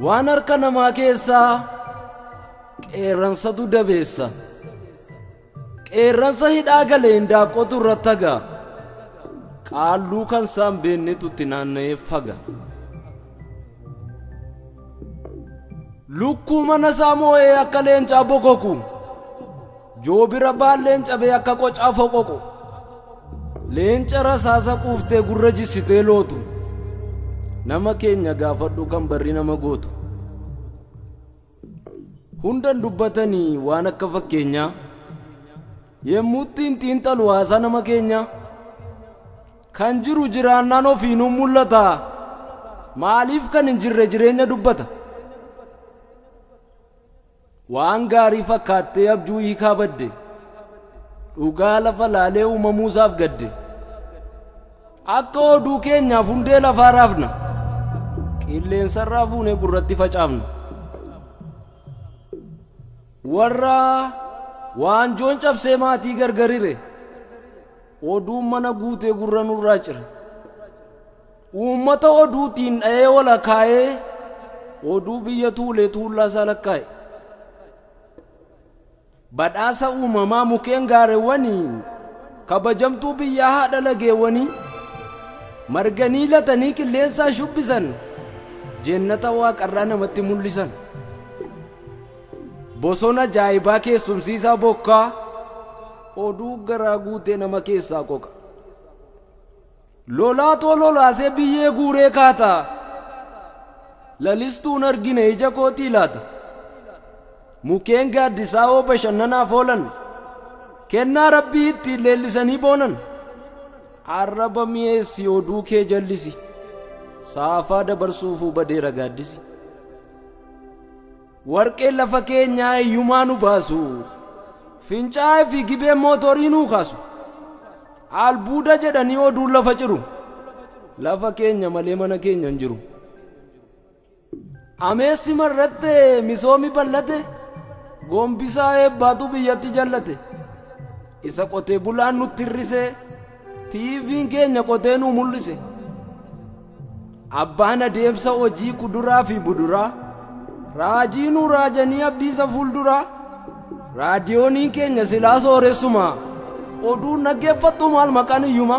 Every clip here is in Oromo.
waan harka namaa keessaa qeerransatu dabeessa qeerransa hidhaa galeen daaqotu irratti hagaa qaalluu kan isaan beennetutti naanna'ee faga lukkuu mana isaa moo'ee akka leencaa bokoku joobira baalleen cabee akka qocaa foqoqu leenca rasaasa quuftee gurra jissitee lootu nama keenya gaafadhu kan barri nama gootu hundan dubbatanii waan akka fakkeenyaa yemmuttiin xiinxalu haasaa nama keenya kan jiru jiraannaan ofiinuu mul'ata maaliif kan hin jirre jireenya dubbata waan gaarii fakkaattee abjuu hiikaa badde dhugaa lafa laalee uumamuusaaf gadde akka oduu keenyaaf hundee lafaa raafna qilleensarraa fuunee gurratti facaafna warra waanjoon cabsee maatii gargarire oduun mana guutee gurra nurraa cire uummata oduutiin dha'ee wala kaa'ee oduu biyya tuulee tuullaasaa lakkaa'e badhaasa uumamaa mukeen gaarewwanii kabajamtuu biyyaa haadha lageewwanii marganii latanii qilleensaa shubbisan jennata waaqarraa namatti mul'isan bosona ajaa'ibaa keessumsiisaa bokkaa oduu garaa guutee nama keessaa qoqa lolaatoo lolaasee biyyee guuree kaataa lalistuun argine ija kootii laata mukeen gaaddisaa oo bashannanaaf oolan kennaa rabbii ittiin leellisanii boonan arraba mi'eessi oduu kee jallisi saafaa dabarsuufuu badeera gaaddisi warqeen lafa keenyaa iyyumaa nu baasu fincaa'ee fi gibeen mootorii nuu kaasu albuuda jedhanii oduun lafa ciru lafa keenya malee mana keenya hin jiru ameessi marratte misoomi bal'ate gombisaa eebbaatu biyyatti jallate isa qotee bulaan nutti hirrisee tiiviin keenya qotee nuu mul'ise abbaan adeemsa hojii kuduraa fi muduraa raajii nuu raajanii abdiisa fuulduraa raadiyooniin keenya silaa sooressuma oduun naggeeffattu maal maqaan iyyuma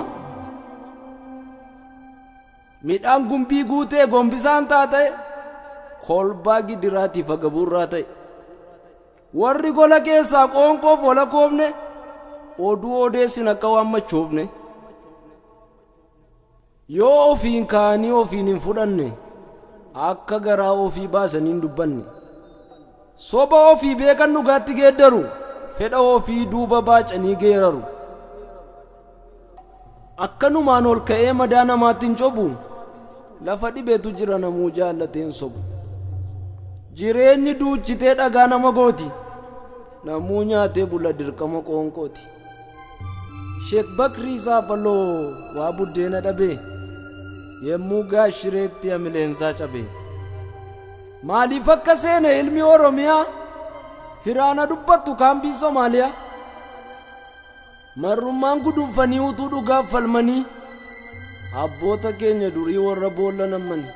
midhaan gumbii guutee gombisaan taata'e kolbaa gidiraatiif agabuurraa ta'e warri gola keessaa qoonqoof wala koofne oduu odeessin akka waan machoofne yoo ofiin kaanii ofiin hin fudhanne akka garaa ofii baasanii hin dubbanne soba ofii beekan dhugaatti geeddaru fedha ofii duuba baacanii geeraru akkanumaan ol ka'ee madaa namaatti hin cobu lafa dhibeetu jira namuu jaallateen sobu jireenyi duuchitee dhagaa nama gooti namuu nyaatee bula dirqama qoonqooti Sheek Bakrii Saaphaloo waa buddeena dhabee yemmuu gaashireetti amileensaa cabee maaliif akka seene ilmi Oromiyaa hiraana dubbattu kaambii Somaaliyaa marrummaan guduunfanii utuu dhugaaf falmanii abboota keenya durii warra boolla nammanii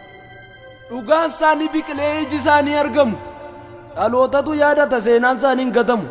dhugaan isaanii biqilee iji isaanii argamu dhalootatu yaadata seenaan isaanii hin gatamu